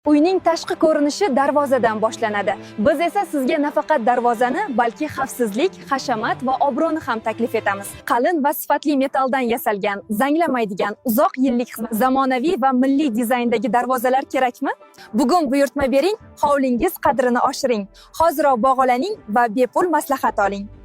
Uyning tashqi ko'rinishi darvozadan boshlanadi. Biz esa sizga nafaqat darvozani, balki xavfsizlik, hashamat va obro'ni ham taklif etamiz. Qalin va sifatli metalldan yasalgan, zanglamaydigan, uzoq yillik zamonaviy va milliy dizayndagi darvozalar kerakmi? Bugun buyurtma bering, hovlingiz qadrini oshiring. Hoziroq bog'laning va bepul maslahat oling.